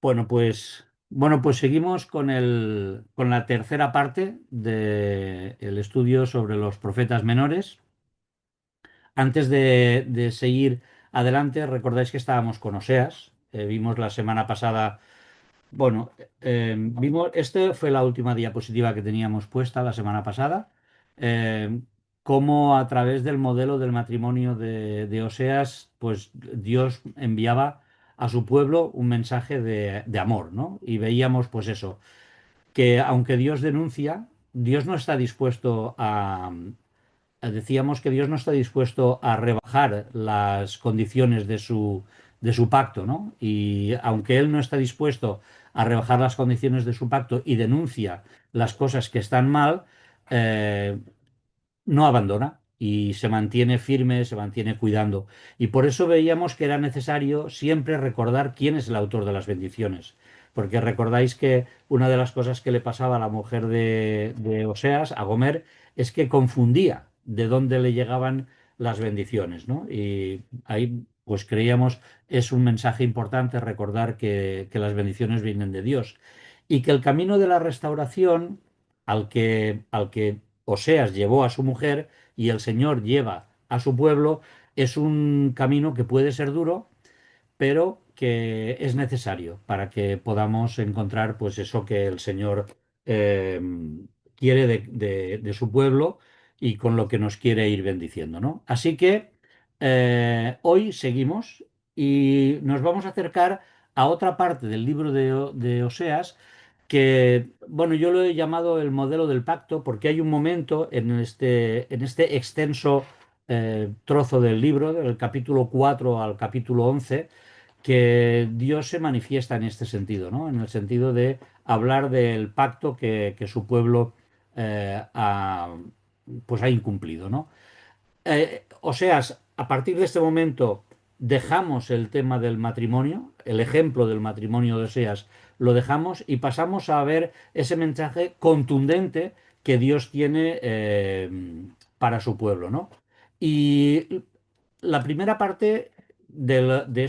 Bueno, pues seguimos con la tercera parte del estudio sobre los profetas menores. Antes de seguir adelante, recordáis que estábamos con Oseas. Vimos la semana pasada, bueno, esta fue la última diapositiva que teníamos puesta la semana pasada, eh, cómo a través del modelo del matrimonio de Oseas, pues Dios enviaba a su pueblo un mensaje de amor, ¿no? Y veíamos, pues eso, que aunque Dios denuncia, Dios no está dispuesto a, decíamos que Dios no está dispuesto a rebajar las condiciones de su pacto, ¿no? Y aunque Él no está dispuesto a rebajar las condiciones de su pacto y denuncia las cosas que están mal, eh, no abandona y se mantiene firme, se mantiene cuidando. Y por eso veíamos que era necesario siempre recordar quién es el autor de las bendiciones. Porque recordáis que una de las cosas que le pasaba a la mujer de Oseas, a Gomer, es que confundía de dónde le llegaban las bendiciones, ¿no? Y ahí, pues creíamos, es un mensaje importante recordar que las bendiciones vienen de Dios. Y que el camino de la restauración al que Oseas llevó a su mujer y el Señor lleva a su pueblo, es un camino que puede ser duro, pero que es necesario para que podamos encontrar pues eso que el Señor eh, quiere de su pueblo y con lo que nos quiere ir bendiciendo, ¿no? Así que hoy seguimos y nos vamos a acercar a otra parte del libro de Oseas que, bueno, yo lo he llamado el modelo del pacto porque hay un momento en este extenso trozo del libro, del capítulo 4 al capítulo 11, que Dios se manifiesta en este sentido, ¿no? En el sentido de hablar del pacto que su pueblo pues ha incumplido, ¿no? Oseas, a partir de este momento dejamos el tema del matrimonio, el ejemplo del matrimonio de Oseas lo dejamos y pasamos a ver ese mensaje contundente que Dios tiene para su pueblo, ¿no? Y la primera parte de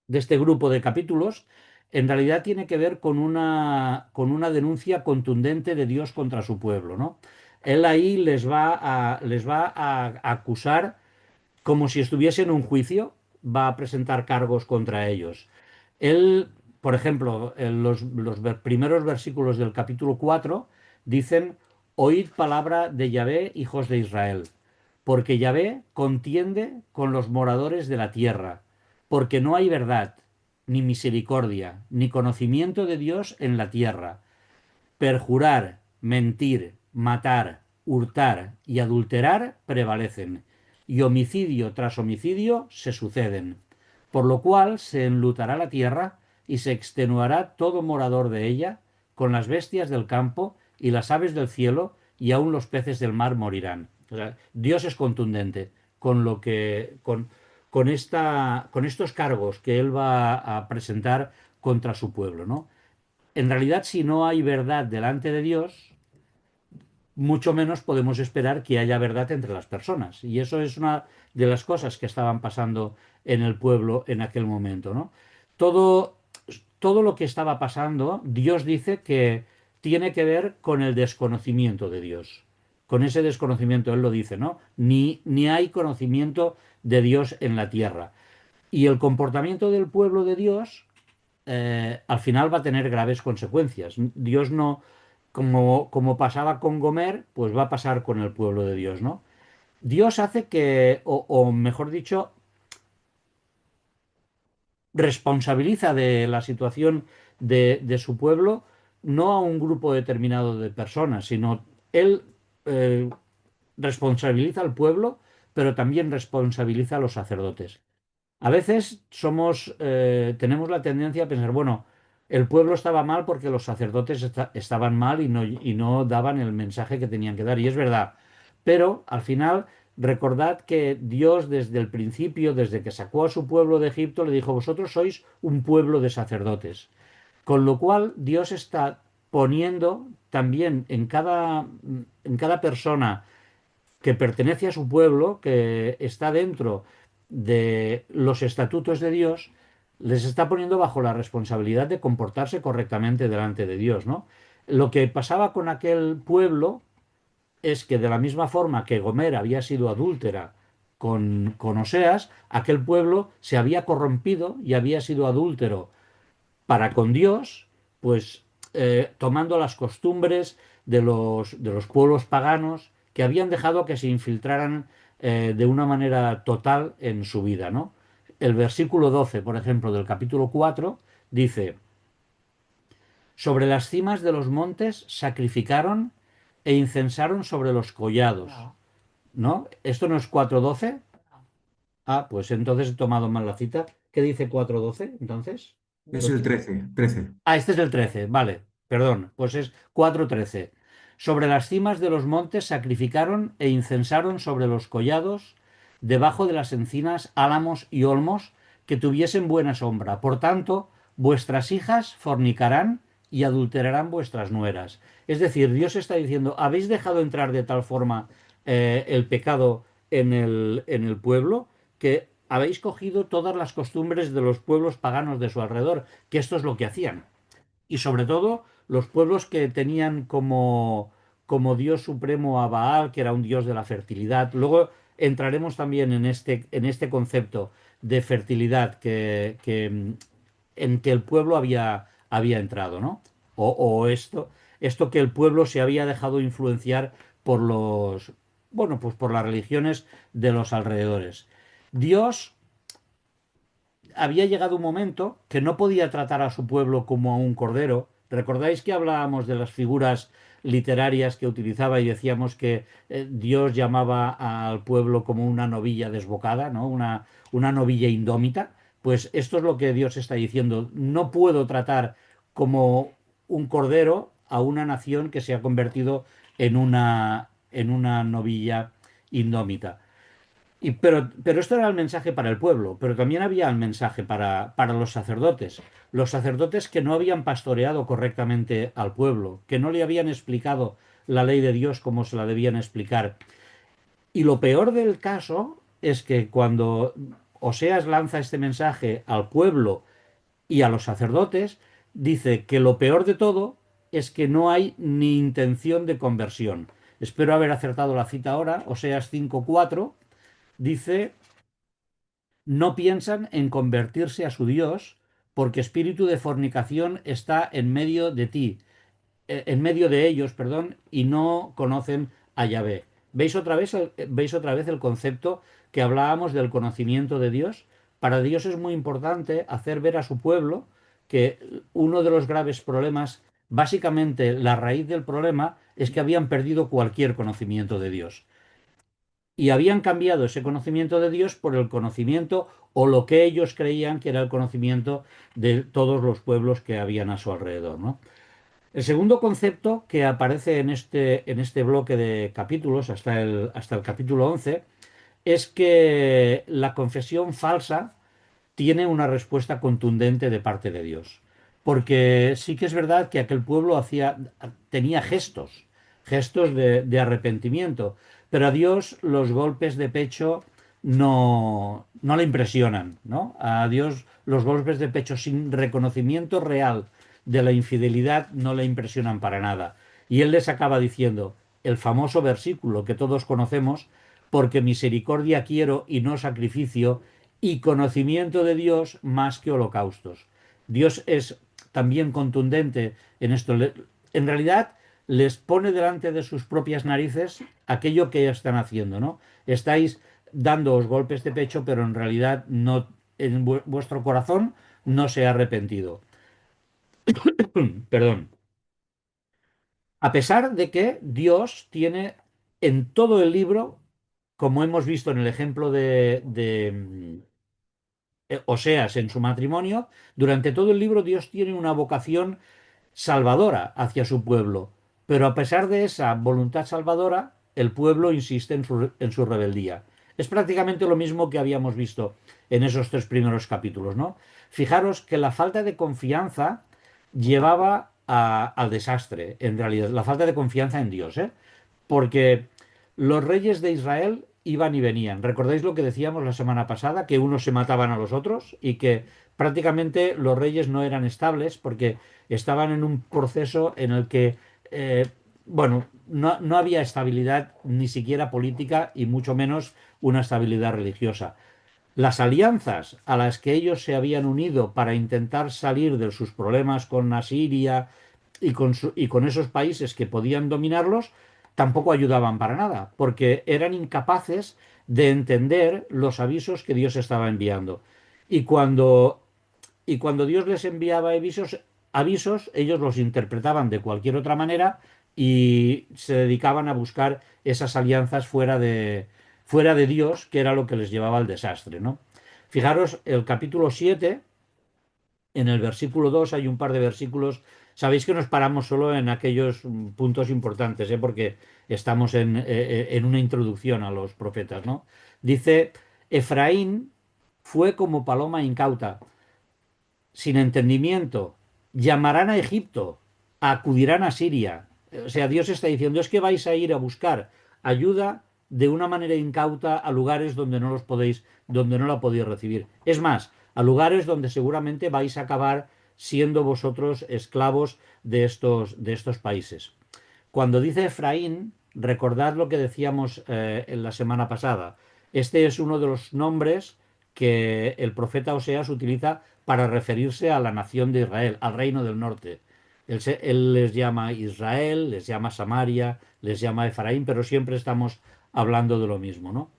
este grupo de capítulos en realidad tiene que ver con una denuncia contundente de Dios contra su pueblo, ¿no? Él ahí les va a acusar como si estuviese en un juicio, va a presentar cargos contra ellos. Él, por ejemplo, en los primeros versículos del capítulo 4 dicen: Oíd palabra de Yahvé, hijos de Israel, porque Yahvé contiende con los moradores de la tierra, porque no hay verdad, ni misericordia, ni conocimiento de Dios en la tierra. Perjurar, mentir, matar, hurtar y adulterar prevalecen, y homicidio tras homicidio se suceden, por lo cual se enlutará la tierra y se extenuará todo morador de ella, con las bestias del campo y las aves del cielo, y aun los peces del mar morirán. O sea, Dios es contundente con estos cargos que él va a presentar contra su pueblo, ¿no? En realidad, si no hay verdad delante de Dios, mucho menos podemos esperar que haya verdad entre las personas. Y eso es una de las cosas que estaban pasando en el pueblo en aquel momento, ¿no? Todo, todo lo que estaba pasando, Dios dice que tiene que ver con el desconocimiento de Dios. Con ese desconocimiento, Él lo dice, ¿no? Ni hay conocimiento de Dios en la tierra. Y el comportamiento del pueblo de Dios al final va a tener graves consecuencias. Dios no, como pasaba con Gomer, pues va a pasar con el pueblo de Dios, ¿no? Dios hace que, o mejor dicho, responsabiliza de la situación de su pueblo no a un grupo determinado de personas, sino Él eh, responsabiliza al pueblo, pero también responsabiliza a los sacerdotes. A veces tenemos la tendencia a pensar, bueno, el pueblo estaba mal porque los sacerdotes estaban mal y no daban el mensaje que tenían que dar. Y es verdad. Pero al final, recordad que Dios desde el principio, desde que sacó a su pueblo de Egipto, le dijo: vosotros sois un pueblo de sacerdotes. Con lo cual, Dios está poniendo también en cada persona que pertenece a su pueblo, que está dentro de los estatutos de Dios, les está poniendo bajo la responsabilidad de comportarse correctamente delante de Dios, ¿no? Lo que pasaba con aquel pueblo es que de la misma forma que Gomer había sido adúltera con Oseas, aquel pueblo se había corrompido y había sido adúltero para con Dios, pues tomando las costumbres de los pueblos paganos que habían dejado que se infiltraran de una manera total en su vida, ¿no? El versículo 12, por ejemplo, del capítulo 4, dice, sobre las cimas de los montes sacrificaron e incensaron sobre los collados, ¿no? ¿Esto no es 4:12? Ah, pues entonces he tomado mal la cita. ¿Qué dice 4:12 entonces? Es el 13, 13. Ah, este es el 13, vale, perdón, pues es 4:13. Sobre las cimas de los montes sacrificaron e incensaron sobre los collados, debajo de las encinas, álamos y olmos, que tuviesen buena sombra. Por tanto, vuestras hijas fornicarán y adulterarán vuestras nueras. Es decir, Dios está diciendo, habéis dejado entrar de tal forma el pecado en el pueblo que habéis cogido todas las costumbres de los pueblos paganos de su alrededor, que esto es lo que hacían y sobre todo los pueblos que tenían como dios supremo a Baal, que era un dios de la fertilidad. Luego entraremos también en este concepto de fertilidad en que el pueblo había entrado, ¿no? O esto que el pueblo se había dejado influenciar por bueno, pues por las religiones de los alrededores. Dios había llegado un momento que no podía tratar a su pueblo como a un cordero. ¿Recordáis que hablábamos de las figuras literarias que utilizaba y decíamos que Dios llamaba al pueblo como una novilla desbocada, ¿no? Una novilla indómita? Pues esto es lo que Dios está diciendo. No puedo tratar como un cordero a una nación que se ha convertido en una novilla indómita. Pero esto era el mensaje para el pueblo, pero también había el mensaje para los sacerdotes. Los sacerdotes que no habían pastoreado correctamente al pueblo, que no le habían explicado la ley de Dios como se la debían explicar. Y lo peor del caso es que cuando Oseas lanza este mensaje al pueblo y a los sacerdotes, dice que lo peor de todo es que no hay ni intención de conversión. Espero haber acertado la cita ahora, Oseas 5:4 dice no piensan en convertirse a su Dios, porque espíritu de fornicación está en medio de ti, en medio de ellos, perdón, y no conocen a Yahvé. ¿Veis otra vez el concepto que hablábamos del conocimiento de Dios? Para Dios es muy importante hacer ver a su pueblo que uno de los graves problemas, básicamente la raíz del problema, es que habían perdido cualquier conocimiento de Dios y habían cambiado ese conocimiento de Dios por el conocimiento o lo que ellos creían que era el conocimiento de todos los pueblos que habían a su alrededor, ¿no? El segundo concepto que aparece en este bloque de capítulos, hasta el capítulo 11, es que la confesión falsa tiene una respuesta contundente de parte de Dios. Porque sí que es verdad que aquel pueblo tenía gestos de arrepentimiento, pero a Dios los golpes de pecho no le impresionan, ¿no? A Dios los golpes de pecho sin reconocimiento real de la infidelidad no le impresionan para nada. Y él les acaba diciendo el famoso versículo que todos conocemos, porque misericordia quiero y no sacrificio, y conocimiento de Dios más que holocaustos. Dios es también contundente en esto. En realidad les pone delante de sus propias narices aquello que están haciendo, ¿no? Estáis dándoos golpes de pecho, pero en realidad no, en vuestro corazón no se ha arrepentido. Perdón. A pesar de que Dios tiene en todo el libro, como hemos visto en el ejemplo de Oseas en su matrimonio, durante todo el libro Dios tiene una vocación salvadora hacia su pueblo, pero a pesar de esa voluntad salvadora, el pueblo insiste en su rebeldía. Es prácticamente lo mismo que habíamos visto en esos tres primeros capítulos, ¿no? Fijaros que la falta de confianza llevaba al desastre, en realidad, la falta de confianza en Dios, ¿eh? Porque los reyes de Israel iban y venían. ¿Recordáis lo que decíamos la semana pasada? Que unos se mataban a los otros y que prácticamente los reyes no eran estables porque estaban en un proceso en el que, eh, bueno, no había estabilidad ni siquiera política y mucho menos una estabilidad religiosa. Las alianzas a las que ellos se habían unido para intentar salir de sus problemas con Asiria y con esos países que podían dominarlos, tampoco ayudaban para nada, porque eran incapaces de entender los avisos que Dios estaba enviando. Y cuando, y cuando Dios les enviaba avisos, ellos los interpretaban de cualquier otra manera y se dedicaban a buscar esas alianzas fuera de Dios, que era lo que les llevaba al desastre, ¿no? Fijaros, el capítulo 7 en el versículo 2 hay un par de versículos. Sabéis que nos paramos solo en aquellos puntos importantes, ¿eh? Porque estamos en una introducción a los profetas, ¿no? Dice, Efraín fue como paloma incauta, sin entendimiento. Llamarán a Egipto, acudirán a Siria. O sea, Dios está diciendo, es que vais a ir a buscar ayuda de una manera incauta a lugares donde no los podéis, donde no la podéis recibir. Es más, a lugares donde seguramente vais a acabar siendo vosotros esclavos de estos países. Cuando dice Efraín, recordad lo que decíamos en la semana pasada. Este es uno de los nombres que el profeta Oseas utiliza para referirse a la nación de Israel, al reino del norte. Él les llama Israel, les llama Samaria, les llama Efraín, pero siempre estamos hablando de lo mismo, ¿no?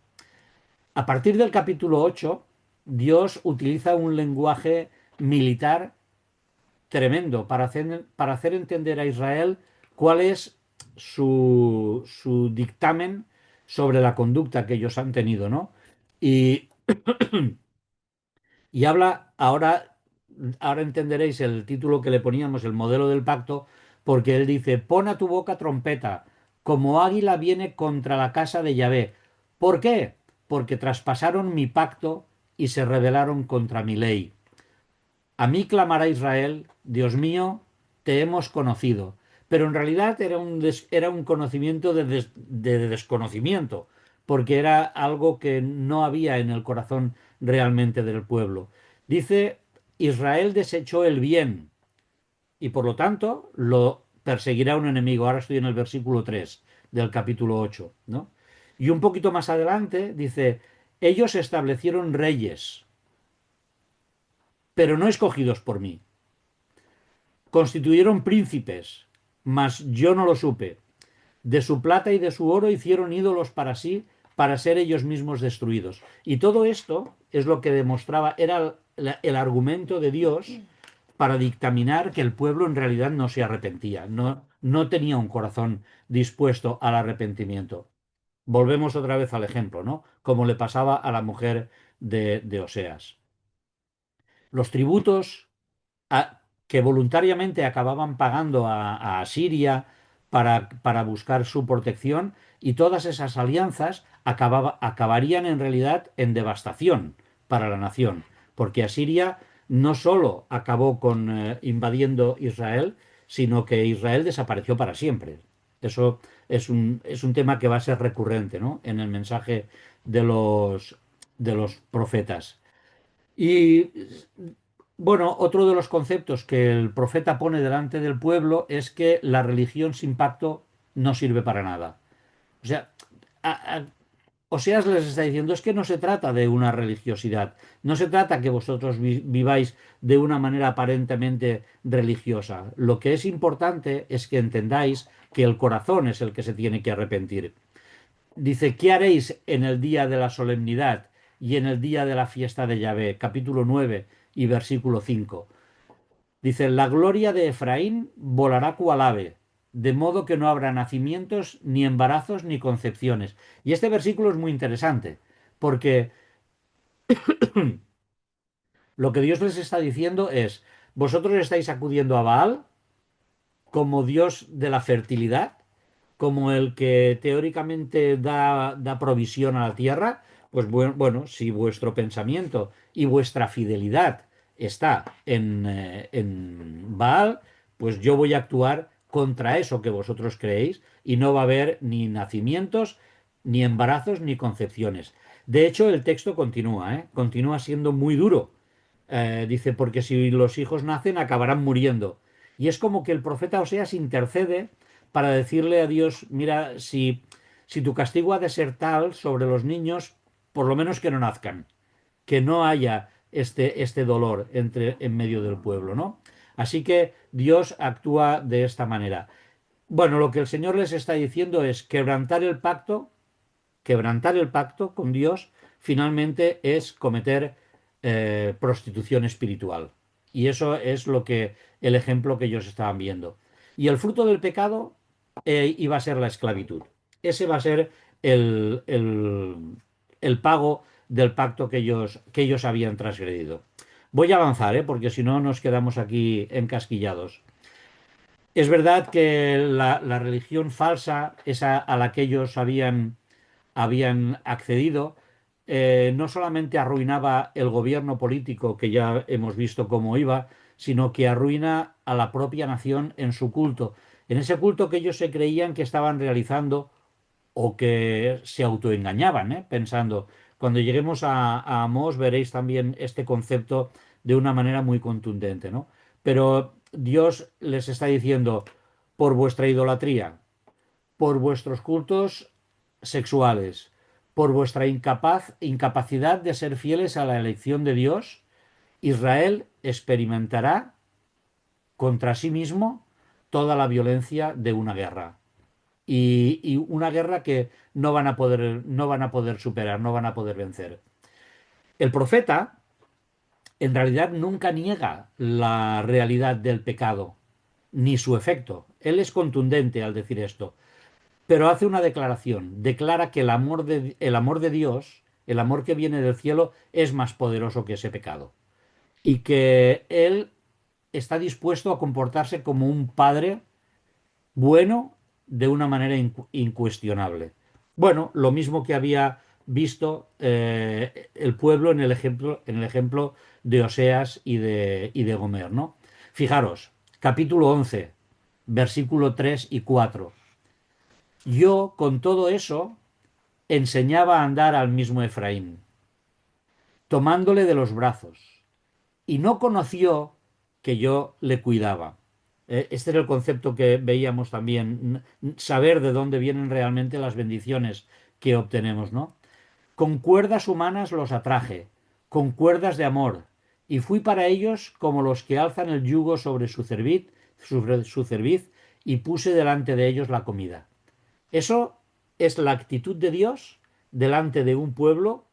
A partir del capítulo 8, Dios utiliza un lenguaje militar tremendo para hacer entender a Israel cuál es su dictamen sobre la conducta que ellos han tenido, ¿no? Y, y habla, ahora entenderéis el título que le poníamos, el modelo del pacto, porque él dice, pon a tu boca trompeta, como águila viene contra la casa de Yahvé. ¿Por qué? Porque traspasaron mi pacto y se rebelaron contra mi ley. A mí clamará Israel, Dios mío, te hemos conocido. Pero en realidad era un conocimiento de desconocimiento, porque era algo que no había en el corazón realmente del pueblo. Dice, Israel desechó el bien y por lo tanto lo perseguirá un enemigo. Ahora estoy en el versículo 3 del capítulo 8, ¿no? Y un poquito más adelante dice, ellos establecieron reyes, pero no escogidos por mí. Constituyeron príncipes, mas yo no lo supe. De su plata y de su oro hicieron ídolos para sí, para ser ellos mismos destruidos. Y todo esto es lo que demostraba, era el argumento de Dios para dictaminar que el pueblo en realidad no se arrepentía, no tenía un corazón dispuesto al arrepentimiento. Volvemos otra vez al ejemplo, ¿no? Como le pasaba a la mujer de Oseas. Los tributos que voluntariamente acababan pagando a Asiria para buscar su protección y todas esas alianzas acabarían en realidad en devastación para la nación, porque Asiria no solo acabó con invadiendo Israel, sino que Israel desapareció para siempre. Eso es un tema que va a ser recurrente, ¿no? En el mensaje de los profetas. Y bueno, otro de los conceptos que el profeta pone delante del pueblo es que la religión sin pacto no sirve para nada. O sea, a- a- Oseas les está diciendo, es que no se trata de una religiosidad, no se trata que vosotros viváis de una manera aparentemente religiosa. Lo que es importante es que entendáis que el corazón es el que se tiene que arrepentir. Dice, ¿qué haréis en el día de la solemnidad y en el día de la fiesta de Yahvé? Capítulo 9 y versículo 5. Dice, la gloria de Efraín volará cual ave, de modo que no habrá nacimientos, ni embarazos, ni concepciones. Y este versículo es muy interesante, porque lo que Dios les está diciendo es, vosotros estáis acudiendo a Baal como Dios de la fertilidad, como el que teóricamente da provisión a la tierra, pues bueno, si vuestro pensamiento y vuestra fidelidad está en Baal, pues yo voy a actuar contra eso que vosotros creéis y no va a haber ni nacimientos, ni embarazos, ni concepciones. De hecho, el texto continúa, ¿eh? Continúa siendo muy duro. Dice, porque si los hijos nacen, acabarán muriendo. Y es como que el profeta Oseas intercede para decirle a Dios, mira, si tu castigo ha de ser tal sobre los niños, por lo menos que no nazcan, que no haya este dolor en medio del pueblo, ¿no? Así que Dios actúa de esta manera. Bueno, lo que el Señor les está diciendo es quebrantar el pacto con Dios, finalmente es cometer prostitución espiritual. Y eso es lo que el ejemplo que ellos estaban viendo. Y el fruto del pecado iba a ser la esclavitud. Ese va a ser el pago del pacto que ellos habían transgredido. Voy a avanzar, porque si no nos quedamos aquí encasquillados. Es verdad que la religión falsa, esa a la que ellos habían accedido, no solamente arruinaba el gobierno político, que ya hemos visto cómo iba, sino que arruina a la propia nación en su culto, en ese culto que ellos se creían que estaban realizando o que se autoengañaban, pensando. Cuando lleguemos a Amós veréis también este concepto de una manera muy contundente, ¿no? Pero Dios les está diciendo, por vuestra idolatría, por vuestros cultos sexuales, por vuestra incapacidad de ser fieles a la elección de Dios, Israel experimentará contra sí mismo toda la violencia de una guerra. Y una guerra que no van a poder superar, no van a poder vencer. El profeta, en realidad, nunca niega la realidad del pecado, ni su efecto. Él es contundente al decir esto. Pero hace una declaración, declara que el amor de Dios, el amor que viene del cielo, es más poderoso que ese pecado. Y que Él está dispuesto a comportarse como un padre bueno de una manera incuestionable. Bueno, lo mismo que había visto el pueblo en el ejemplo de Oseas y de Gomer, ¿no? Fijaros, capítulo 11, versículo 3 y 4. Yo, con todo eso, enseñaba a andar al mismo Efraín, tomándole de los brazos, y no conoció que yo le cuidaba. Este era el concepto que veíamos también, saber de dónde vienen realmente las bendiciones que obtenemos, ¿no? Con cuerdas humanas los atraje, con cuerdas de amor, y fui para ellos como los que alzan el yugo sobre su cerviz, y puse delante de ellos la comida. Eso es la actitud de Dios delante de un pueblo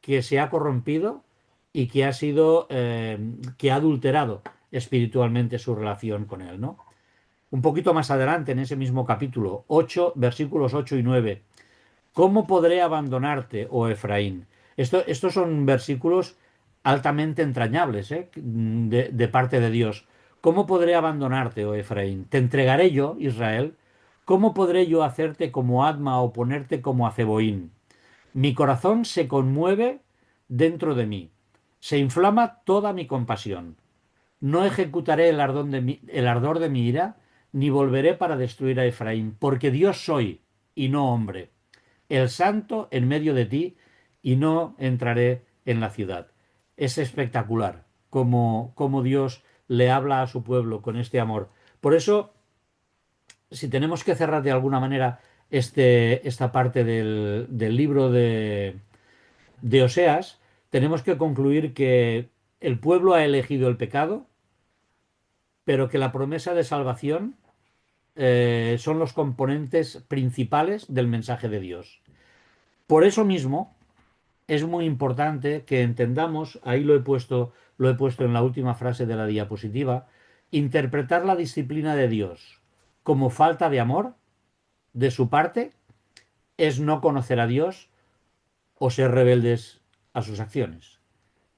que se ha corrompido y que ha adulterado espiritualmente su relación con él, ¿no? Un poquito más adelante, en ese mismo capítulo, 8, versículos 8 y 9. ¿Cómo podré abandonarte, oh Efraín? Estos son versículos altamente entrañables, de parte de Dios. ¿Cómo podré abandonarte, oh Efraín? ¿Te entregaré yo, Israel? ¿Cómo podré yo hacerte como Adma o ponerte como a Zeboín? Mi corazón se conmueve dentro de mí. Se inflama toda mi compasión. No ejecutaré el ardor de mi ira, ni volveré para destruir a Efraín, porque Dios soy y no hombre, el santo en medio de ti, y no entraré en la ciudad. Es espectacular cómo Dios le habla a su pueblo con este amor. Por eso, si tenemos que cerrar de alguna manera esta parte del libro de Oseas, tenemos que concluir que el pueblo ha elegido el pecado, pero que la promesa de salvación son los componentes principales del mensaje de Dios. Por eso mismo, es muy importante que entendamos, ahí lo he puesto en la última frase de la diapositiva, interpretar la disciplina de Dios como falta de amor de su parte es no conocer a Dios o ser rebeldes a sus acciones.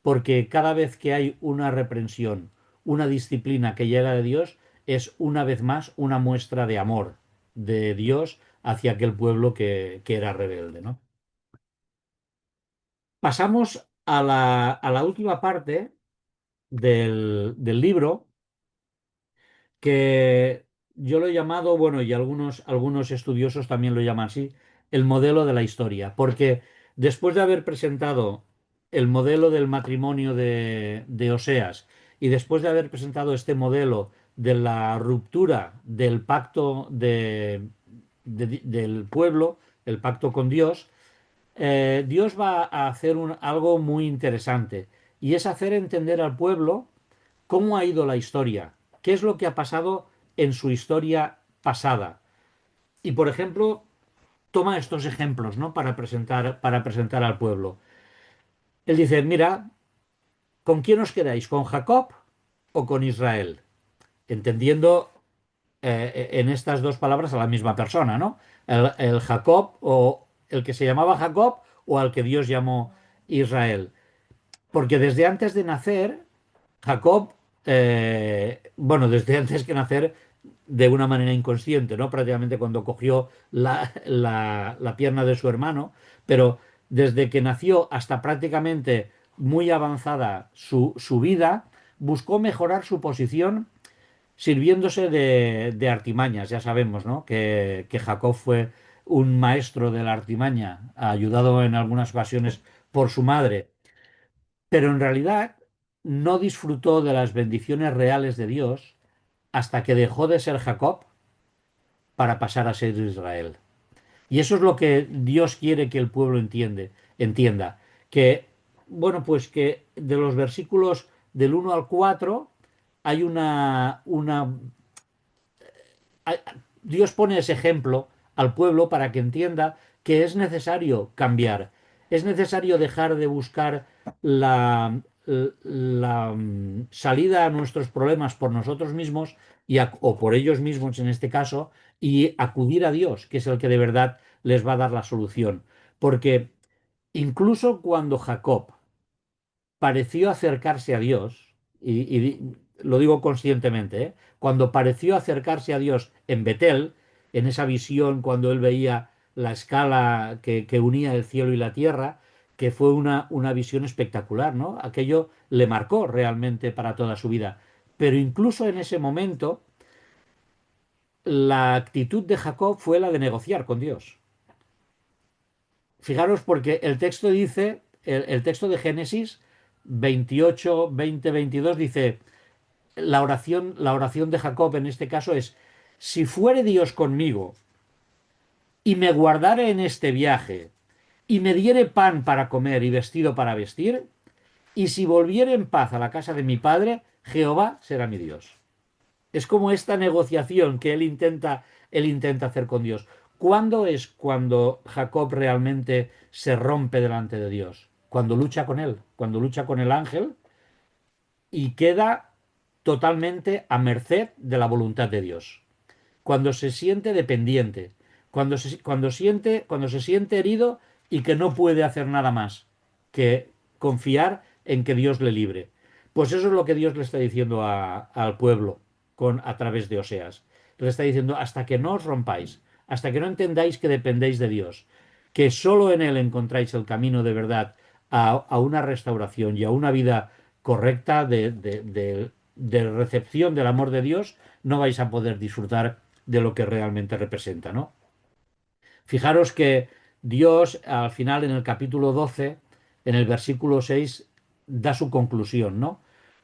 Porque cada vez que hay una reprensión, una disciplina que llega de Dios, es una vez más una muestra de amor de Dios hacia aquel pueblo que era rebelde, ¿no? Pasamos a la última parte del libro, que yo lo he llamado, bueno, y algunos estudiosos también lo llaman así, el modelo de la historia, porque después de haber presentado el modelo del matrimonio de Oseas y después de haber presentado este modelo de la ruptura del pacto del pueblo, el pacto con Dios, Dios va a hacer algo muy interesante y es hacer entender al pueblo cómo ha ido la historia, qué es lo que ha pasado en su historia pasada. Y por ejemplo, toma estos ejemplos, ¿no? Para presentar al pueblo. Él dice, mira, ¿con quién os quedáis? ¿Con Jacob o con Israel? Entendiendo en estas dos palabras a la misma persona, ¿no? El Jacob o el que se llamaba Jacob o al que Dios llamó Israel. Porque desde antes de nacer, Jacob, bueno, desde antes que nacer, de una manera inconsciente, ¿no? Prácticamente cuando cogió la pierna de su hermano, pero desde que nació hasta prácticamente muy avanzada su vida, buscó mejorar su posición sirviéndose de artimañas. Ya sabemos, ¿no? Que Jacob fue un maestro de la artimaña, ayudado en algunas ocasiones por su madre, pero en realidad no disfrutó de las bendiciones reales de Dios hasta que dejó de ser Jacob para pasar a ser Israel. Y eso es lo que Dios quiere que el pueblo entienda. Que, bueno, pues que de los versículos del 1 al 4 hay hay- Dios pone ese ejemplo al pueblo para que entienda que es necesario cambiar, es necesario dejar de buscar la salida a nuestros problemas por nosotros mismos o por ellos mismos en este caso y acudir a Dios, que es el que de verdad les va a dar la solución. Porque incluso cuando Jacob pareció acercarse a Dios, lo digo conscientemente, ¿eh? Cuando pareció acercarse a Dios en Betel, en esa visión cuando él veía la escala que unía el cielo y la tierra, que fue una visión espectacular, ¿no? Aquello le marcó realmente para toda su vida. Pero incluso en ese momento, la actitud de Jacob fue la de negociar con Dios. Fijaros porque el texto dice, el texto de Génesis 28, 20, 22 dice, la oración de Jacob en este caso es, si fuere Dios conmigo y me guardare en este viaje y me diere pan para comer y vestido para vestir, y si volviere en paz a la casa de mi padre, Jehová será mi Dios. Es como esta negociación que él intenta hacer con Dios. ¿Cuándo es cuando Jacob realmente se rompe delante de Dios? Cuando lucha con él, cuando lucha con el ángel y queda totalmente a merced de la voluntad de Dios. Cuando se siente dependiente, cuando se siente herido y que no puede hacer nada más que confiar en que Dios le libre. Pues eso es lo que Dios le está diciendo al pueblo a través de Oseas. Le está diciendo, hasta que no os rompáis, hasta que no entendáis que dependéis de Dios, que solo en Él encontráis el camino de verdad a una restauración y a una vida correcta de recepción del amor de Dios, no vais a poder disfrutar de lo que realmente representa, ¿no? Fijaros que Dios al final en el capítulo 12, en el versículo 6, da su conclusión, ¿no?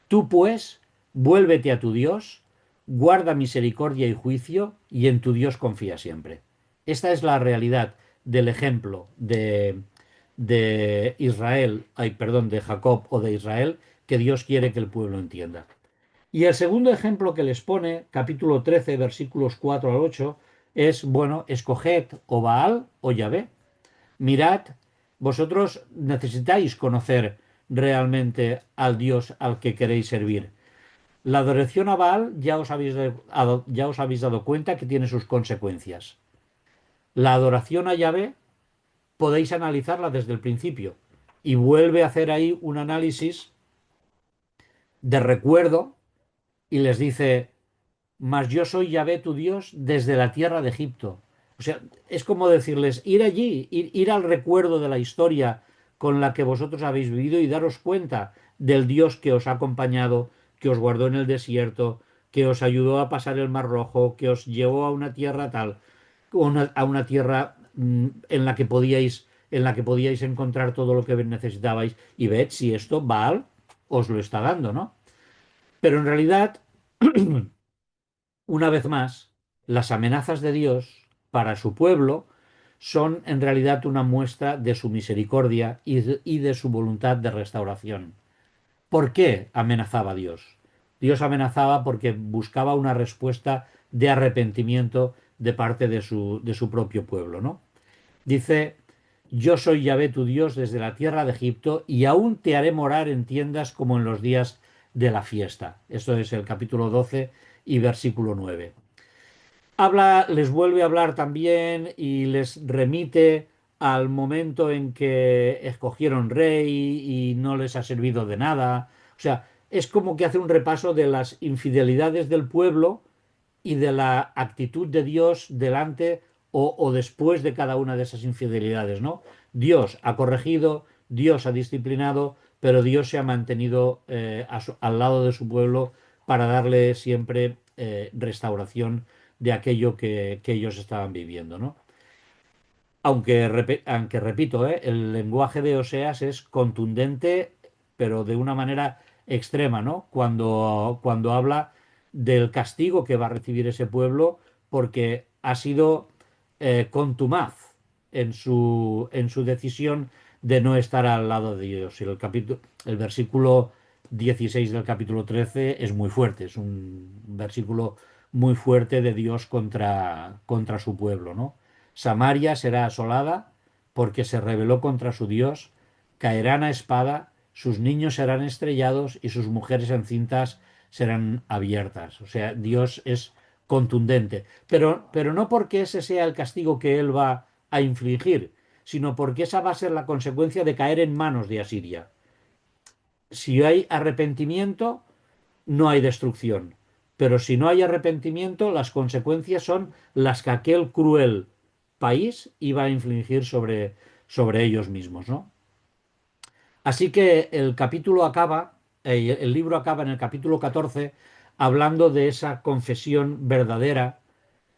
Tú pues, vuélvete a tu Dios, guarda misericordia y juicio, y en tu Dios confía siempre. Esta es la realidad del ejemplo de Israel, ay, perdón, de Jacob o de Israel, que Dios quiere que el pueblo entienda. Y el segundo ejemplo que les pone, capítulo 13, versículos 4 al 8, es, bueno, escoged o Baal o Yahvé. Mirad, vosotros necesitáis conocer realmente al Dios al que queréis servir. La adoración a Baal ya os habéis dado cuenta que tiene sus consecuencias. La adoración a Yahvé podéis analizarla desde el principio y vuelve a hacer ahí un análisis de recuerdo y les dice, mas yo soy Yahvé tu Dios desde la tierra de Egipto. O sea, es como decirles, ir allí, ir al recuerdo de la historia con la que vosotros habéis vivido y daros cuenta del Dios que os ha acompañado, que os guardó en el desierto, que os ayudó a pasar el Mar Rojo, que os llevó a una tierra tal, a una tierra en la que podíais en la que podíais encontrar todo lo que necesitabais y ved si esto Baal os lo está dando, ¿no? Pero en realidad, una vez más, las amenazas de Dios para su pueblo son en realidad una muestra de su misericordia y de su voluntad de restauración. ¿Por qué amenazaba Dios? Dios amenazaba porque buscaba una respuesta de arrepentimiento de parte de su propio pueblo, ¿no? Dice, yo soy Yahvé tu Dios desde la tierra de Egipto y aún te haré morar en tiendas como en los días de la fiesta. Esto es el capítulo 12 y versículo 9. Habla, les vuelve a hablar también y les remite al momento en que escogieron rey y no les ha servido de nada. O sea, es como que hace un repaso de las infidelidades del pueblo y de la actitud de Dios delante o después de cada una de esas infidelidades, ¿no? Dios ha corregido, Dios ha disciplinado, pero Dios se ha mantenido al lado de su pueblo para darle siempre restauración de aquello que ellos estaban viviendo, ¿no? Aunque repito, el lenguaje de Oseas es contundente, pero de una manera extrema, ¿no? Cuando habla del castigo que va a recibir ese pueblo porque ha sido contumaz en su decisión de no estar al lado de Dios. Y el versículo 16 del capítulo 13 es muy fuerte, es un versículo muy fuerte de Dios contra su pueblo, ¿no? Samaria será asolada porque se rebeló contra su Dios, caerán a espada, sus niños serán estrellados y sus mujeres encintas serán abiertas. O sea, Dios es contundente, pero no porque ese sea el castigo que él va a infligir, sino porque esa va a ser la consecuencia de caer en manos de Asiria. Si hay arrepentimiento, no hay destrucción. Pero si no hay arrepentimiento, las consecuencias son las que aquel cruel país iba a infligir sobre ellos mismos, ¿no? Así que el libro acaba en el capítulo 14 hablando de esa confesión verdadera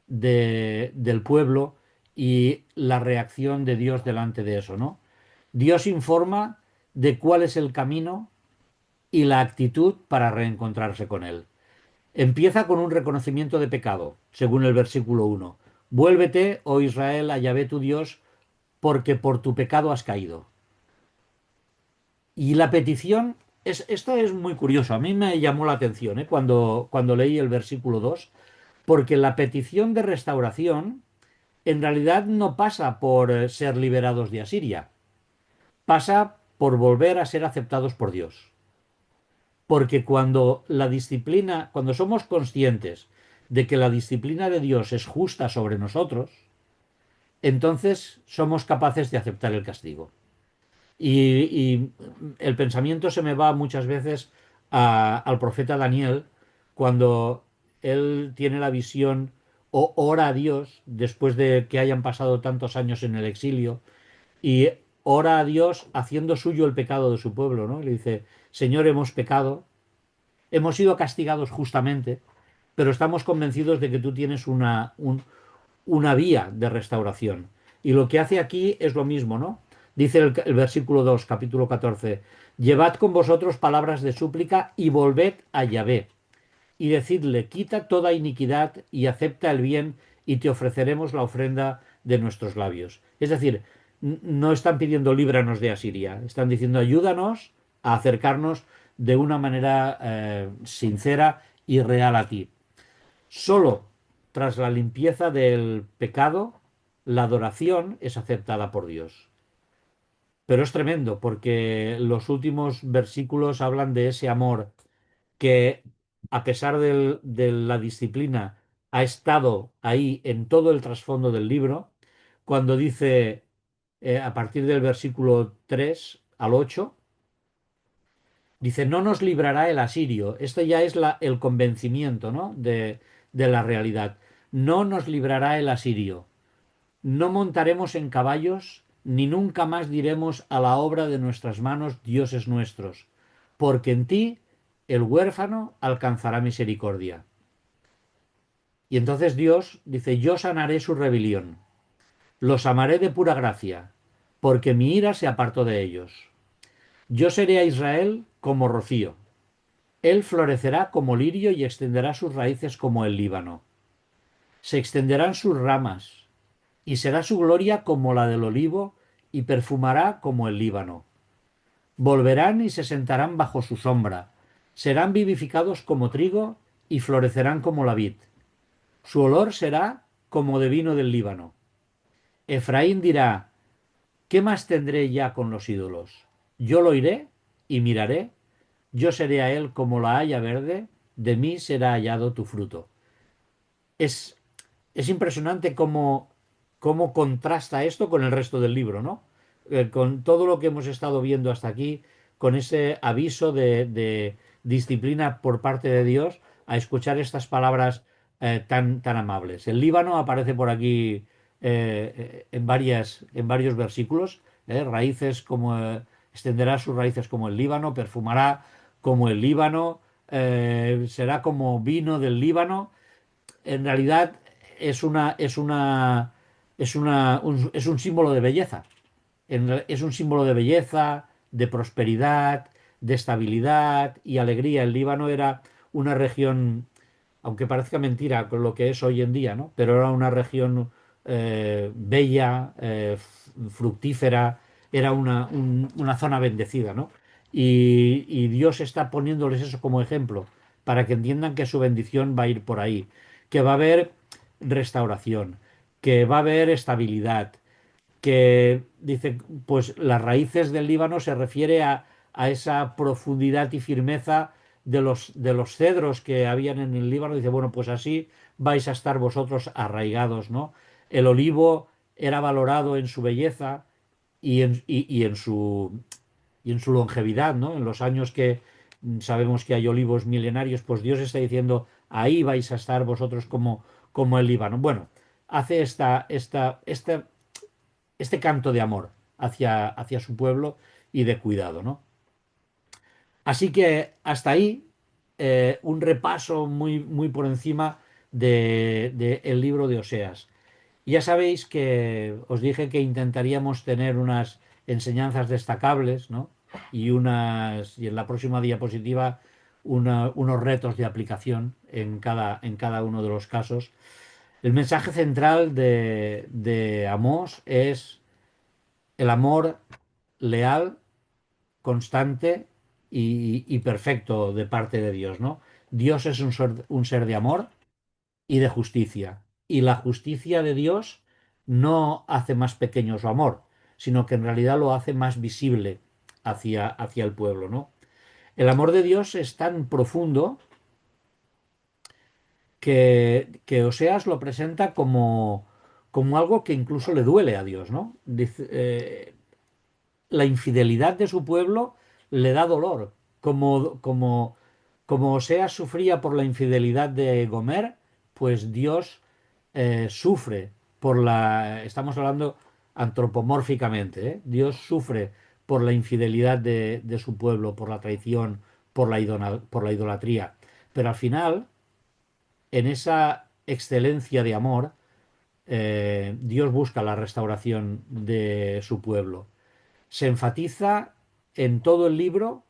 del pueblo y la reacción de Dios delante de eso, ¿no? Dios informa de cuál es el camino y la actitud para reencontrarse con él. Empieza con un reconocimiento de pecado, según el versículo 1. Vuélvete, oh Israel, a Yahvé tu Dios, porque por tu pecado has caído. Y la petición, esto es muy curioso, a mí me llamó la atención cuando leí el versículo 2, porque la petición de restauración en realidad no pasa por ser liberados de Asiria, pasa por volver a ser aceptados por Dios. Porque cuando somos conscientes de que la disciplina de Dios es justa sobre nosotros, entonces somos capaces de aceptar el castigo. Y el pensamiento se me va muchas veces al profeta Daniel cuando él tiene la visión o ora a Dios después de que hayan pasado tantos años en el exilio y ora a Dios haciendo suyo el pecado de su pueblo, ¿no? Y le dice, Señor, hemos pecado, hemos sido castigados justamente, pero estamos convencidos de que tú tienes una vía de restauración. Y lo que hace aquí es lo mismo, ¿no? Dice el versículo 2, capítulo 14, llevad con vosotros palabras de súplica y volved a Yahvé, y decidle, quita toda iniquidad y acepta el bien, y te ofreceremos la ofrenda de nuestros labios. Es decir, no están pidiendo líbranos de Asiria, están diciendo ayúdanos a acercarnos de una manera sincera y real a ti. Solo tras la limpieza del pecado, la adoración es aceptada por Dios. Pero es tremendo porque los últimos versículos hablan de ese amor que, a pesar de la disciplina, ha estado ahí en todo el trasfondo del libro, cuando dice, a partir del versículo 3 al 8, dice, no nos librará el asirio. Esto ya es el convencimiento, ¿no? de la realidad. No nos librará el asirio. No montaremos en caballos, ni nunca más diremos a la obra de nuestras manos, dioses nuestros, porque en ti el huérfano alcanzará misericordia. Y entonces Dios dice, yo sanaré su rebelión, los amaré de pura gracia, porque mi ira se apartó de ellos. Yo seré a Israel como rocío. Él florecerá como lirio y extenderá sus raíces como el Líbano. Se extenderán sus ramas, y será su gloria como la del olivo, y perfumará como el Líbano. Volverán y se sentarán bajo su sombra. Serán vivificados como trigo y florecerán como la vid. Su olor será como de vino del Líbano. Efraín dirá, ¿qué más tendré ya con los ídolos? Yo lo iré y miraré. Yo seré a él como la haya verde. De mí será hallado tu fruto. Es es impresionante cómo contrasta esto con el resto del libro, ¿no? Con todo lo que hemos estado viendo hasta aquí, con ese aviso de disciplina por parte de Dios, a escuchar estas palabras tan amables. El Líbano aparece por aquí en varios versículos, raíces como extenderá sus raíces como el Líbano, perfumará como el Líbano, será como vino del Líbano. En realidad es un símbolo de belleza. Es un símbolo de belleza, de prosperidad, de estabilidad y alegría. El Líbano era una región, aunque parezca mentira con lo que es hoy en día, ¿no? Pero era una región bella, fructífera, era una zona bendecida, ¿no? Y Dios está poniéndoles eso como ejemplo para que entiendan que su bendición va a ir por ahí, que va a haber restauración, que va a haber estabilidad, que dice, pues las raíces del Líbano se refiere a esa profundidad y firmeza de los cedros que habían en el Líbano. Dice, bueno, pues así vais a estar vosotros arraigados, ¿no? El olivo era valorado en su belleza y en su longevidad, ¿no? En los años que sabemos que hay olivos milenarios, pues Dios está diciendo, ahí vais a estar vosotros como el Líbano. Bueno, hace este canto de amor hacia su pueblo y de cuidado, ¿no? Así que hasta ahí un repaso muy, muy por encima del libro de Oseas. Ya sabéis que os dije que intentaríamos tener unas enseñanzas destacables, ¿no? Y en la próxima diapositiva unos retos de aplicación en cada uno de los casos. El mensaje central de Amós es el amor leal, constante y perfecto de parte de Dios, ¿no? Dios es un ser de amor y de justicia. Y la justicia de Dios no hace más pequeño su amor, sino que en realidad lo hace más visible hacia el pueblo, ¿no? El amor de Dios es tan profundo que Oseas lo presenta como algo que incluso le duele a Dios, ¿no? Dice, la infidelidad de su pueblo le da dolor, como Oseas sufría por la infidelidad de Gomer, pues Dios sufre estamos hablando antropomórficamente, ¿eh? Dios sufre por la infidelidad de su pueblo, por la traición, por la idolatría. Pero al final, en esa excelencia de amor, Dios busca la restauración de su pueblo. Se enfatiza en todo el libro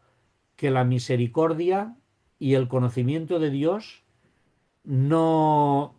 que la misericordia y el conocimiento de Dios no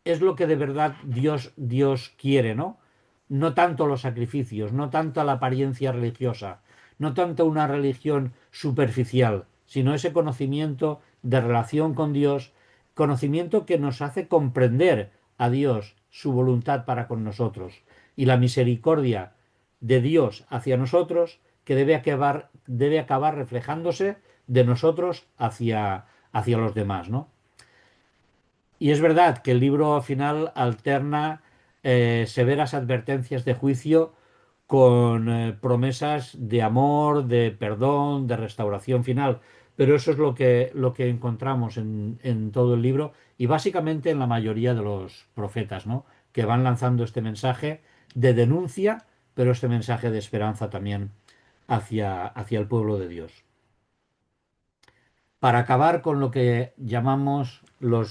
es lo que de verdad Dios quiere, ¿no? No tanto los sacrificios, no tanto la apariencia religiosa, no tanto una religión superficial, sino ese conocimiento de relación con Dios, conocimiento que nos hace comprender a Dios, su voluntad para con nosotros, y la misericordia de Dios hacia nosotros, que debe acabar reflejándose de nosotros hacia los demás, ¿no? Y es verdad que el libro al final alterna severas advertencias de juicio con promesas de amor, de perdón, de restauración final. Pero eso es lo que encontramos en todo el libro y básicamente en la mayoría de los profetas, ¿no? Que van lanzando este mensaje de denuncia, pero este mensaje de esperanza también hacia el pueblo de Dios. Para acabar con lo que llamamos el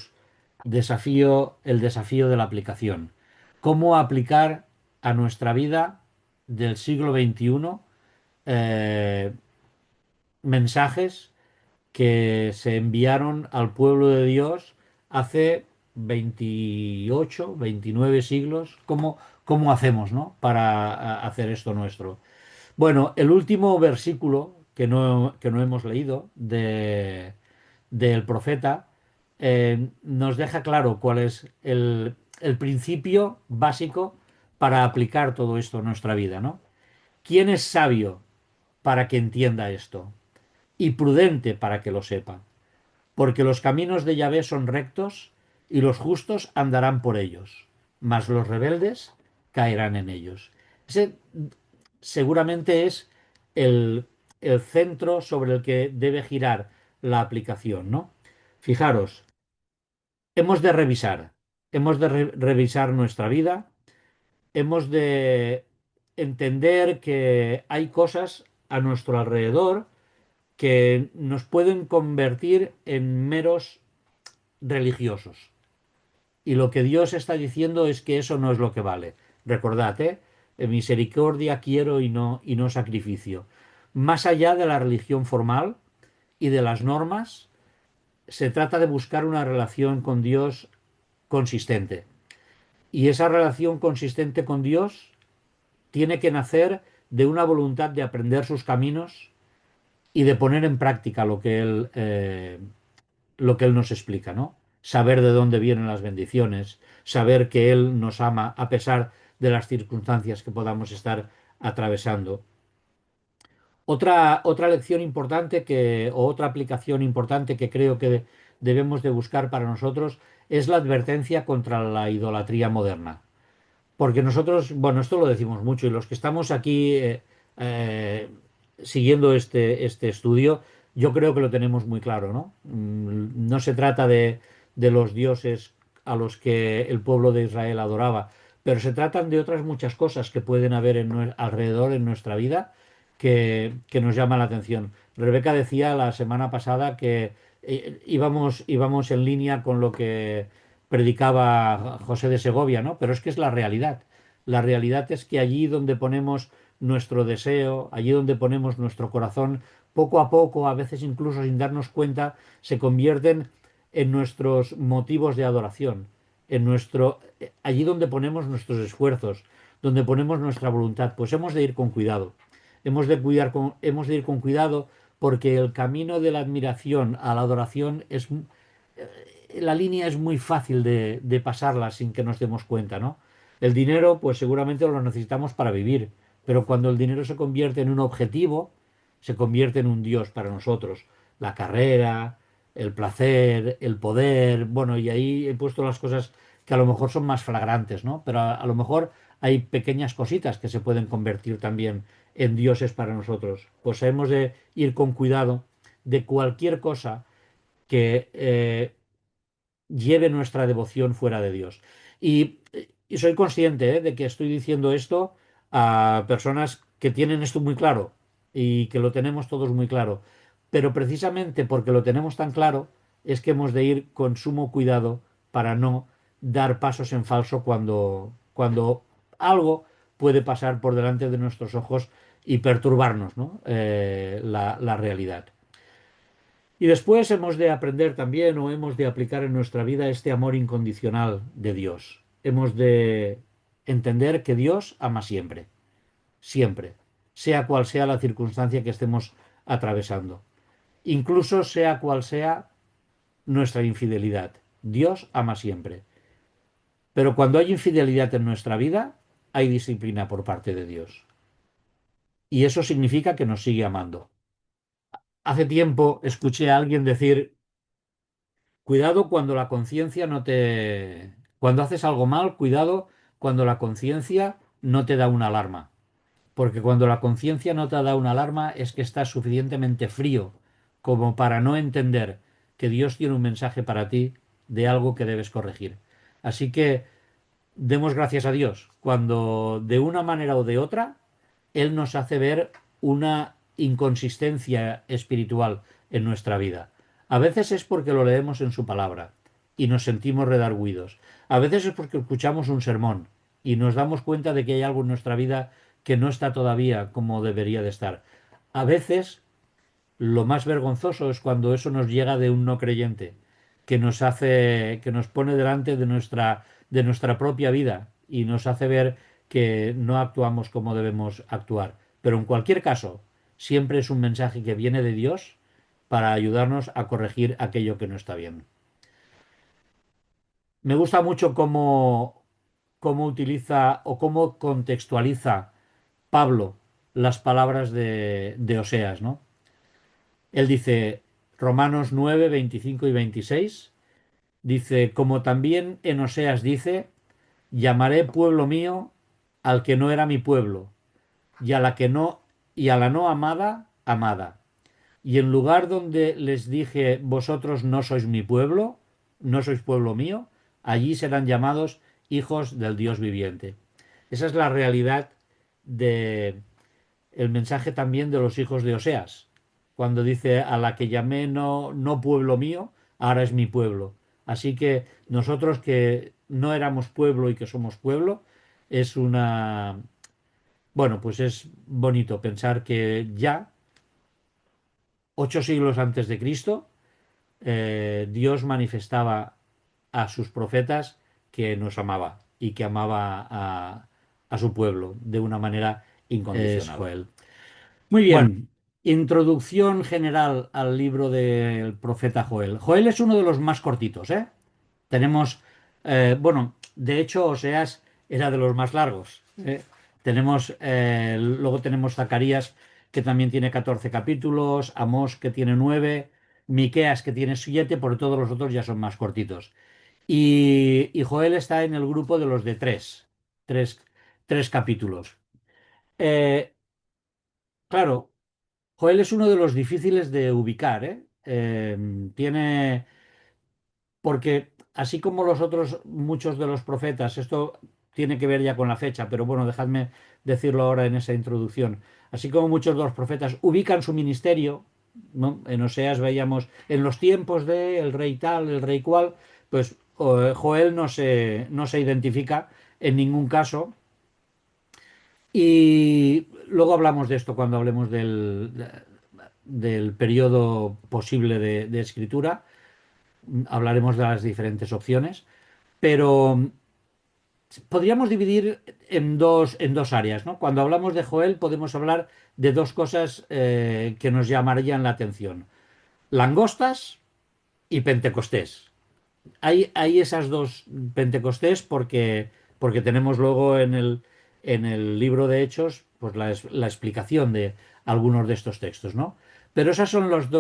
desafío de la aplicación. ¿Cómo aplicar a nuestra vida del siglo XXI, eh, mensajes que se enviaron al pueblo de Dios hace 28, 29 siglos. ¿Cómo hacemos, ¿no? para hacer esto nuestro? Bueno, el último versículo que no hemos leído del profeta nos deja claro cuál es el principio básico para aplicar todo esto en nuestra vida, ¿no? ¿Quién es sabio para que entienda esto? Y prudente para que lo sepa. Porque los caminos de Yahvé son rectos y los justos andarán por ellos, mas los rebeldes caerán en ellos. Ese seguramente es el, el centro sobre el que debe girar la aplicación, ¿no? Fijaros, hemos de revisar, revisar nuestra vida, hemos de entender que hay cosas a nuestro alrededor que nos pueden convertir en meros religiosos. Y lo que Dios está diciendo es que eso no es lo que vale. Recordad, ¿eh? Misericordia quiero y no sacrificio. Más allá de la religión formal y de las normas, se trata de buscar una relación con Dios consistente. Y esa relación consistente con Dios tiene que nacer de una voluntad de aprender sus caminos y de poner en práctica lo que Él nos explica, ¿no? Saber de dónde vienen las bendiciones, saber que Él nos ama a pesar de las circunstancias que podamos estar atravesando. Otra lección importante o otra aplicación importante que creo que debemos de buscar para nosotros es la advertencia contra la idolatría moderna. Porque nosotros, bueno, esto lo decimos mucho y los que estamos aquí eh, siguiendo este estudio, yo creo que lo tenemos muy claro, ¿no? No se trata de los dioses a los que el pueblo de Israel adoraba, pero se tratan de otras muchas cosas que pueden haber alrededor en nuestra vida que nos llaman la atención. Rebeca decía la semana pasada que íbamos en línea con lo que predicaba José de Segovia, ¿no? Pero es que es la realidad. La realidad es que allí donde ponemos nuestro deseo, allí donde ponemos nuestro corazón, poco a poco, a veces incluso sin darnos cuenta, se convierten en nuestros motivos de adoración, allí donde ponemos nuestros esfuerzos, donde ponemos nuestra voluntad. Pues hemos de ir con cuidado. Hemos de ir con cuidado porque el camino de la admiración a la adoración la línea es muy fácil de pasarla sin que nos demos cuenta, ¿no? El dinero, pues seguramente lo necesitamos para vivir, pero cuando el dinero se convierte en un objetivo, se convierte en un Dios para nosotros. La carrera, el placer, el poder, bueno, y ahí he puesto las cosas que a lo mejor son más flagrantes, ¿no? Pero a lo mejor hay pequeñas cositas que se pueden convertir también en dioses para nosotros. Pues hemos de ir con cuidado de cualquier cosa que lleve nuestra devoción fuera de Dios. Y soy consciente, de que estoy diciendo esto a personas que tienen esto muy claro y que lo tenemos todos muy claro. Pero precisamente porque lo tenemos tan claro, es que hemos de ir con sumo cuidado para no dar pasos en falso cuando algo puede pasar por delante de nuestros ojos y perturbarnos, ¿no? La realidad. Y después hemos de aprender también o hemos de aplicar en nuestra vida este amor incondicional de Dios. Hemos de entender que Dios ama siempre, siempre, sea cual sea la circunstancia que estemos atravesando, incluso sea cual sea nuestra infidelidad. Dios ama siempre. Pero cuando hay infidelidad en nuestra vida, hay disciplina por parte de Dios. Y eso significa que nos sigue amando. Hace tiempo escuché a alguien decir: cuidado cuando la conciencia no te... Cuando haces algo mal, cuidado cuando la conciencia no te da una alarma. Porque cuando la conciencia no te da una alarma es que estás suficientemente frío como para no entender que Dios tiene un mensaje para ti de algo que debes corregir. Así que demos gracias a Dios cuando de una manera o de otra Él nos hace ver una inconsistencia espiritual en nuestra vida. A veces es porque lo leemos en su palabra y nos sentimos redarguidos. A veces es porque escuchamos un sermón y nos damos cuenta de que hay algo en nuestra vida que no está todavía como debería de estar. A veces lo más vergonzoso es cuando eso nos llega de un no creyente, que nos hace, que nos pone delante de nuestra propia vida y nos hace ver que no actuamos como debemos actuar. Pero en cualquier caso, siempre es un mensaje que viene de Dios para ayudarnos a corregir aquello que no está bien. Me gusta mucho cómo utiliza o cómo contextualiza Pablo las palabras de Oseas, ¿no? Él dice, Romanos 9 25 y 26, dice, como también en Oseas dice, llamaré pueblo mío al que no era mi pueblo, y a la que no, y a la no amada, amada. Y en lugar donde les dije, vosotros no sois mi pueblo, no sois pueblo mío, allí serán llamados hijos del Dios viviente. Esa es la realidad de el mensaje también de los hijos de Oseas, cuando dice a la que llamé no, no pueblo mío, ahora es mi pueblo. Así que nosotros que no éramos pueblo y que somos pueblo, es una, bueno, pues es bonito pensar que ya 8 siglos antes de Cristo, Dios manifestaba a sus profetas que nos amaba y que amaba a su pueblo de una manera incondicional. Joel. Muy Bueno, bien, introducción general al libro del profeta Joel. Joel es uno de los más cortitos, ¿eh? Tenemos, bueno, de hecho, Oseas era de los más largos, ¿eh? Luego tenemos Zacarías, que también tiene 14 capítulos, Amós, que tiene 9, Miqueas, que tiene 7, por todos los otros ya son más cortitos. Y Joel está en el grupo de los de tres, tres capítulos. Eh, claro, Joel es uno de los difíciles de ubicar, ¿eh? Tiene, porque así como los otros, muchos de los profetas, esto tiene que ver ya con la fecha, pero bueno, dejadme decirlo ahora en esa introducción. Así como muchos de los profetas ubican su ministerio, ¿no? En Oseas veíamos en los tiempos de el rey tal, el rey cual, pues Joel no se identifica en ningún caso. Y luego hablamos de esto cuando hablemos del periodo posible de escritura. Hablaremos de las diferentes opciones, pero podríamos dividir en dos áreas, ¿no? Cuando hablamos de Joel podemos hablar de dos cosas que nos llamarían la atención. Langostas y Pentecostés. Hay esas dos Pentecostés porque tenemos luego en el libro de Hechos pues la explicación de algunos de estos textos, ¿no? Pero esas son las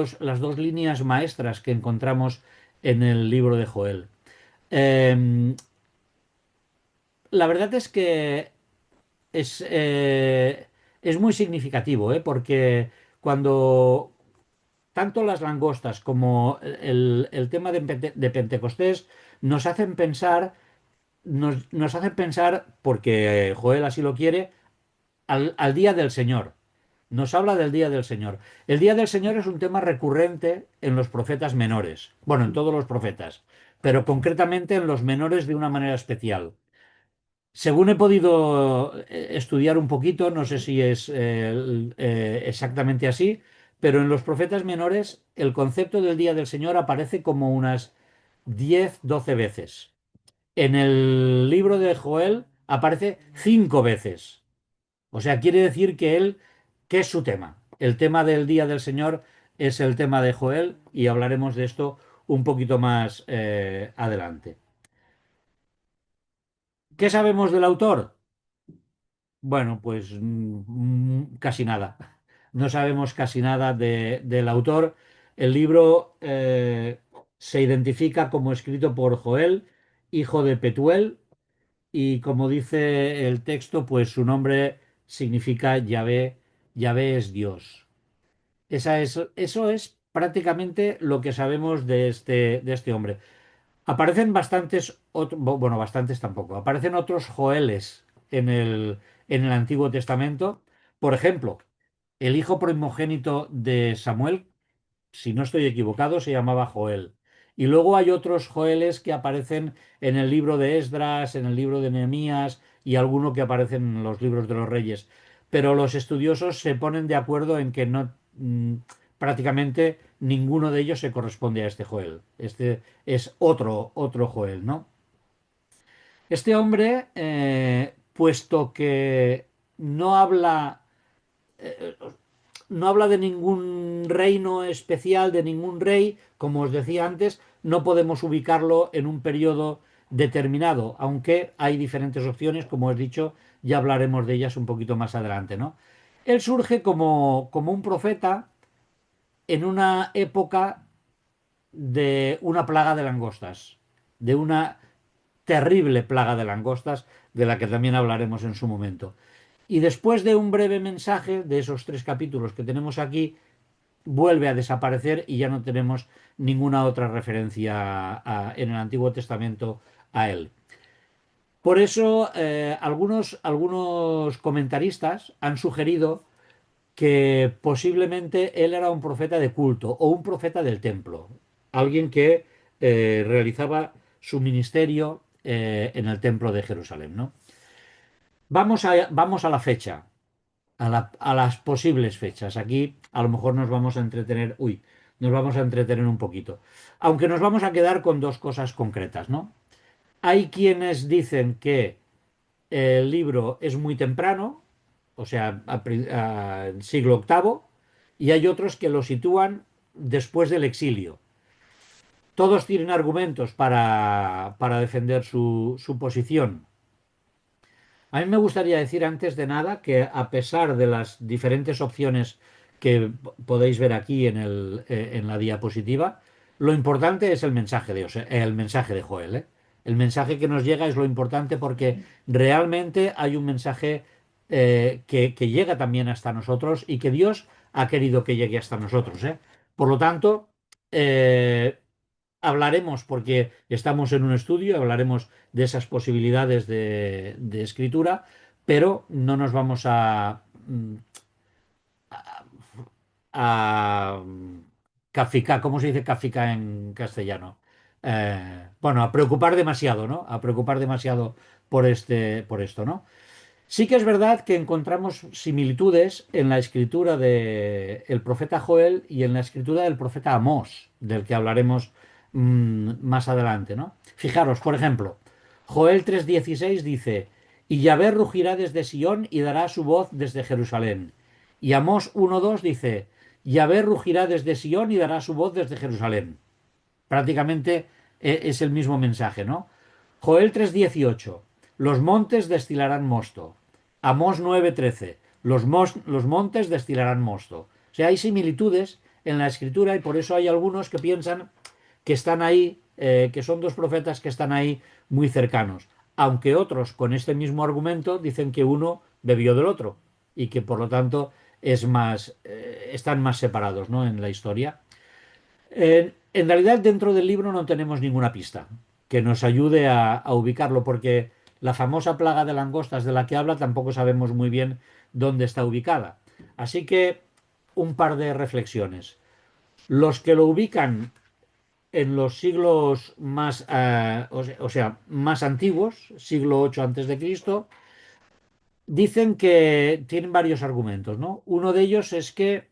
dos líneas maestras que encontramos en el libro de Joel. Eh, la verdad es que es, eh, es muy significativo, ¿eh? Porque cuando tanto las langostas como el tema de Pentecostés nos hacen pensar nos hace pensar, porque Joel así lo quiere, al día del Señor. Nos habla del día del Señor. El día del Señor es un tema recurrente en los profetas menores, bueno, en todos los profetas, pero concretamente en los menores de una manera especial. Según he podido estudiar un poquito, no sé si es exactamente así, pero en los profetas menores el concepto del día del Señor aparece como unas 10 12 veces. En el libro de Joel aparece 5 veces. O sea, quiere decir que él, ¿qué es su tema? El tema del Día del Señor es el tema de Joel y hablaremos de esto un poquito más adelante. ¿Qué sabemos del autor? Bueno, pues casi nada. No sabemos casi nada del autor. El libro se identifica como escrito por Joel, hijo de Petuel, y como dice el texto, pues su nombre significa Yahvé, Yahvé es Dios. Eso es prácticamente lo que sabemos de este hombre. Aparecen bastantes, bueno, bastantes tampoco, aparecen otros Joeles en el Antiguo Testamento. Por ejemplo, el hijo primogénito de Samuel, si no estoy equivocado, se llamaba Joel. Y luego hay otros Joeles que aparecen en el libro de Esdras, en el libro de Nehemías y alguno que aparece en los libros de los reyes. pero los estudiosos se ponen de acuerdo en que no, prácticamente ninguno de ellos se corresponde a este Joel. Este es otro Joel, ¿no? Este hombre, puesto que no habla, eh, no habla de ningún reino especial, de ningún rey, como os decía antes, no podemos ubicarlo en un periodo determinado, aunque hay diferentes opciones, como os he dicho, ya hablaremos de ellas un poquito más adelante, ¿no? Él surge como un profeta en una época de una plaga de langostas, de una terrible plaga de langostas, de la que también hablaremos en su momento. Y después de un breve mensaje de esos 3 capítulos que tenemos aquí, vuelve a desaparecer y ya no tenemos ninguna otra referencia en el Antiguo Testamento a él. Por eso, algunos comentaristas han sugerido que posiblemente él era un profeta de culto o un profeta del templo, alguien que realizaba su ministerio en el templo de Jerusalén, ¿no? Vamos a la fecha, a las posibles fechas. Aquí a lo mejor nos vamos a entretener, nos vamos a entretener un poquito. Aunque nos vamos a quedar con dos cosas concretas, ¿no? Hay quienes dicen que el libro es muy temprano, o sea, al siglo octavo, y hay otros que lo sitúan después del exilio. Todos tienen argumentos para defender su posición. A mí me gustaría decir antes de nada que a pesar de las diferentes opciones que podéis ver aquí en la diapositiva, lo importante es el mensaje el mensaje de Joel, ¿eh? El mensaje que nos llega es lo importante porque realmente hay un mensaje que llega también hasta nosotros y que Dios ha querido que llegue hasta nosotros, ¿eh? Por lo tanto, eh, hablaremos, porque estamos en un estudio, hablaremos de esas posibilidades de escritura, pero no nos vamos a caficar, ¿cómo se dice caficar en castellano? Bueno, a preocupar demasiado, ¿no? A preocupar demasiado por esto, ¿no? Sí que es verdad que encontramos similitudes en la escritura del profeta Joel y en la escritura del profeta Amós, del que hablaremos más adelante, ¿no? Fijaros, por ejemplo, Joel 3:16 dice, y Yahvé rugirá desde Sión y dará su voz desde Jerusalén. Y Amós 1:2 dice, Yahvé rugirá desde Sión y dará su voz desde Jerusalén. Prácticamente es el mismo mensaje, ¿no? Joel 3:18. Los montes destilarán mosto. Amós 9:13. Los montes destilarán mosto. O sea, hay similitudes en la escritura y por eso hay algunos que piensan que están ahí, que son dos profetas que están ahí muy cercanos. Aunque otros, con este mismo argumento, dicen que uno bebió del otro y que por lo tanto están más separados, ¿no? En la historia. En realidad, dentro del libro no tenemos ninguna pista que nos ayude a ubicarlo, porque la famosa plaga de langostas de la que habla tampoco sabemos muy bien dónde está ubicada. Así que un par de reflexiones. Los que lo ubican en los siglos más, o sea, más antiguos, siglo 8 antes de Cristo, dicen que tienen varios argumentos, ¿no? Uno de ellos es que,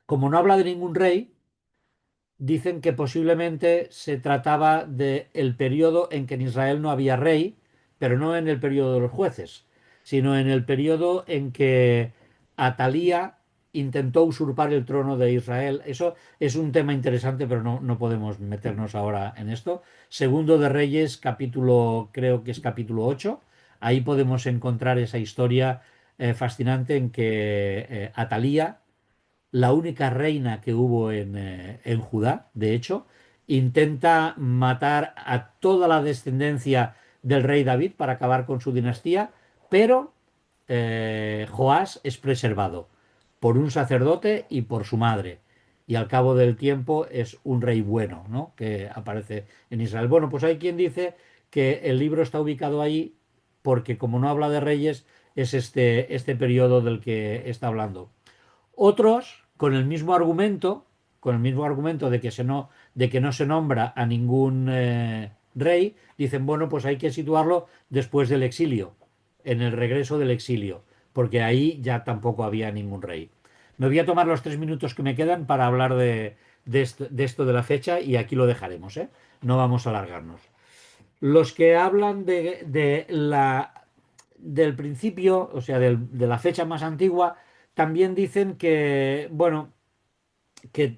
como no habla de ningún rey, dicen que posiblemente se trataba de el periodo en que en Israel no había rey, pero no en el periodo de los jueces, sino en el periodo en que Atalía intentó usurpar el trono de Israel. Eso es un tema interesante, pero no podemos meternos ahora en esto. Segundo de Reyes, capítulo, creo que es capítulo 8. Ahí podemos encontrar esa historia fascinante en que Atalía, la única reina que hubo en Judá, de hecho, intenta matar a toda la descendencia del rey David para acabar con su dinastía, pero Joás es preservado por un sacerdote y por su madre. Y al cabo del tiempo es un rey bueno, ¿no? Que aparece en Israel. Bueno, pues hay quien dice que el libro está ubicado ahí porque como no habla de reyes, es este periodo del que está hablando. Otros, con el mismo argumento de que no se nombra a ningún rey, dicen, bueno, pues hay que situarlo después del exilio, en el regreso del exilio. porque ahí ya tampoco había ningún rey. Me voy a tomar los 3 minutos que me quedan para hablar de esto de la fecha y aquí lo dejaremos, ¿eh? No vamos a alargarnos. Los que hablan del principio, o sea, de la fecha más antigua, también dicen que, bueno, que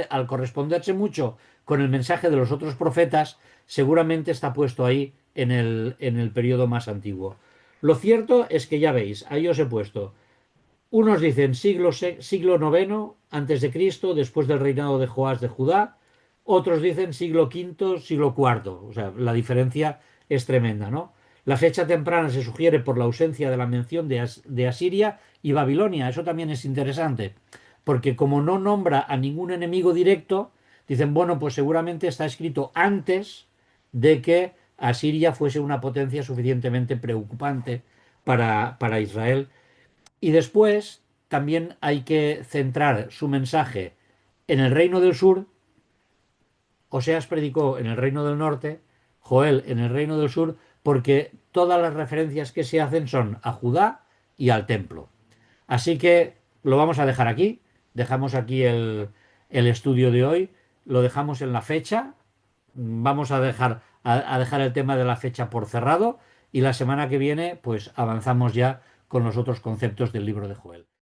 al corresponderse mucho con el mensaje de los otros profetas, seguramente está puesto ahí en el periodo más antiguo. Lo cierto es que ya veis, ahí os he puesto. Unos dicen siglo noveno antes de Cristo, después del reinado de Joás de Judá. Otros dicen siglo quinto, siglo cuarto. O sea, la diferencia es tremenda, ¿no? La fecha temprana se sugiere por la ausencia de la mención de Asiria y Babilonia. Eso también es interesante, porque como no nombra a ningún enemigo directo, dicen, bueno, pues seguramente está escrito antes de que Asiria fuese una potencia suficientemente preocupante para Israel. Y después también hay que centrar su mensaje en el reino del sur. Oseas predicó en el reino del norte, Joel en el reino del sur, porque todas las referencias que se hacen son a Judá y al templo. Así que lo vamos a dejar aquí. Dejamos aquí el estudio de hoy. Lo dejamos en la fecha. Vamos a dejar el tema de la fecha por cerrado. Y la semana que viene, pues avanzamos ya con los otros conceptos del libro de Joel.